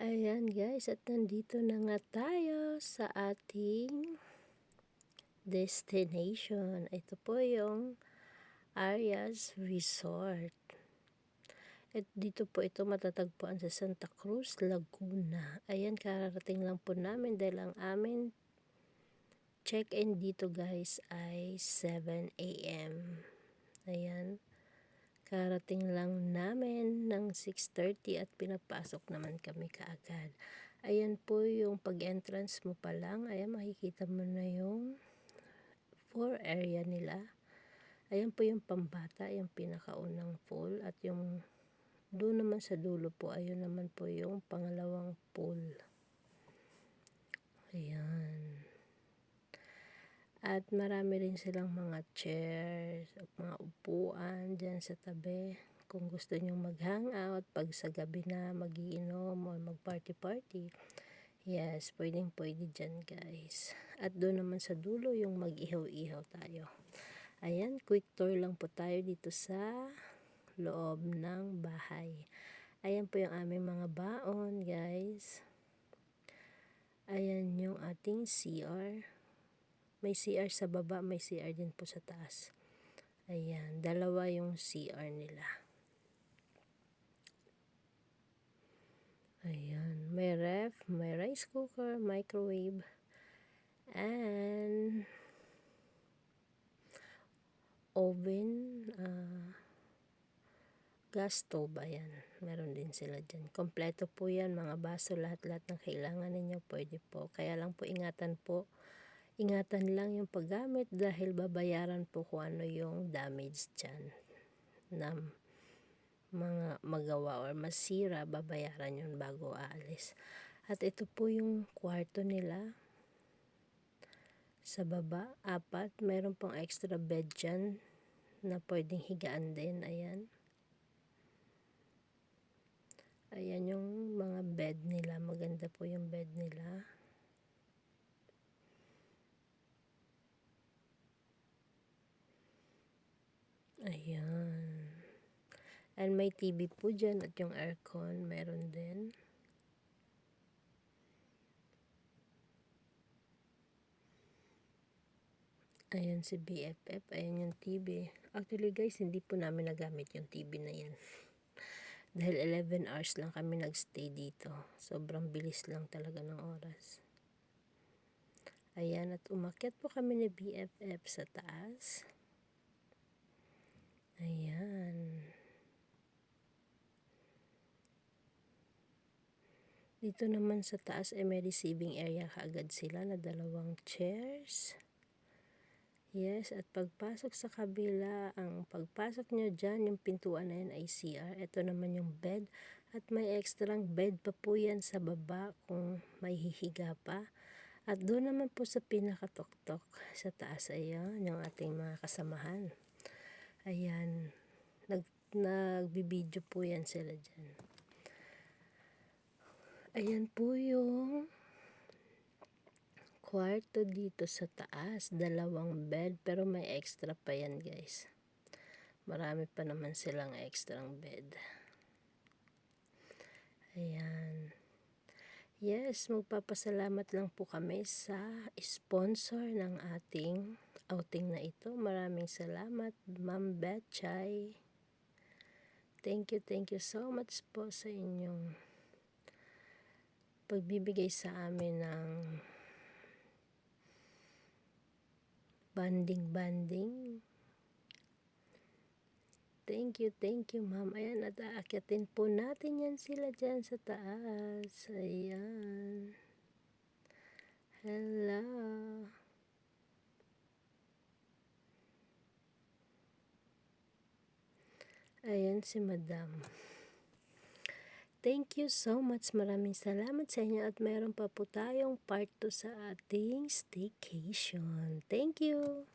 Ayan guys, at nandito na nga tayo sa ating destination. Ito po yung Arias Resort. At dito po ito matatagpuan sa Santa Cruz, Laguna. Ayan, kararating lang po namin dahil ang amin check-in dito guys ay 7 AM. Ayan. Karating lang namin ng 6:30 at pinapasok naman kami kaagad. Ayan po yung pag-entrance mo pa lang. Ayan, makikita mo na yung floor area nila. Ayan po yung pambata, yung pinakaunang pool. At yung doon naman sa dulo po, ayun naman po yung pangalawang pool. Ayan. At marami rin silang mga chairs, mga upuan dyan sa tabi. Kung gusto nyong mag-hangout, pag sa gabi na magiinom o mag-party-party, yes, pwede dyan guys. At doon naman sa dulo yung mag-ihaw-ihaw tayo. Ayan, quick tour lang po tayo dito sa loob ng bahay. Ayan po yung aming mga baon guys. Ayan yung ating CR. May CR sa baba, may CR din po sa taas. Ayan, dalawa yung CR nila. Ayan, may ref, may rice cooker, microwave, and oven, gas stove. Ayan, meron din sila dyan. Kompleto po yan, mga baso, lahat-lahat ng kailangan ninyo, pwede po. Kaya lang po, ingatan lang yung paggamit dahil babayaran po kung ano yung damage dyan na mga magawa or masira, babayaran yun bago aalis. At ito po yung kwarto nila sa baba, 4. Meron pong extra bed dyan na pwedeng higaan din. Ayan. Ayan yung mga bed nila, maganda po yung bed nila. Ayan. And may TV po dyan at yung aircon meron din. Ayan si BFF. Ayan yung TV. Actually guys, hindi po namin nagamit yung TV na yan. Dahil 11 hours lang kami nagstay dito. Sobrang bilis lang talaga ng oras. Ayan, at umakyat po kami ni BFF sa taas. Ayan. Dito naman sa taas ay may receiving area kaagad sila na 2 chairs. Yes, at pagpasok sa kabila, ang pagpasok nyo dyan, yung pintuan na yan ay CR. Ito naman yung bed. At may extrang bed pa po yan sa baba kung may hihiga pa. At doon naman po sa pinakatuktok sa taas, ayan, yung ating mga kasamahan. Ayan, nagbibideo po yan sila dyan. Ayan po yung kwarto dito sa taas, 2 bed, pero may extra pa yan guys. Marami pa naman silang extrang bed. Ayan. Yes, magpapasalamat lang po kami sa sponsor ng ating outing na ito. Maraming salamat, Ma'am Betchay. Thank you so much po sa inyong pagbibigay sa amin ng banding. Thank you ma'am. Ayan, at aakyatin po natin yan sila dyan sa taas. Ayan. Hello. Ayan si madam. Thank you so much. Maraming salamat sa inyo at meron pa po tayong part 2 sa ating staycation. Thank you.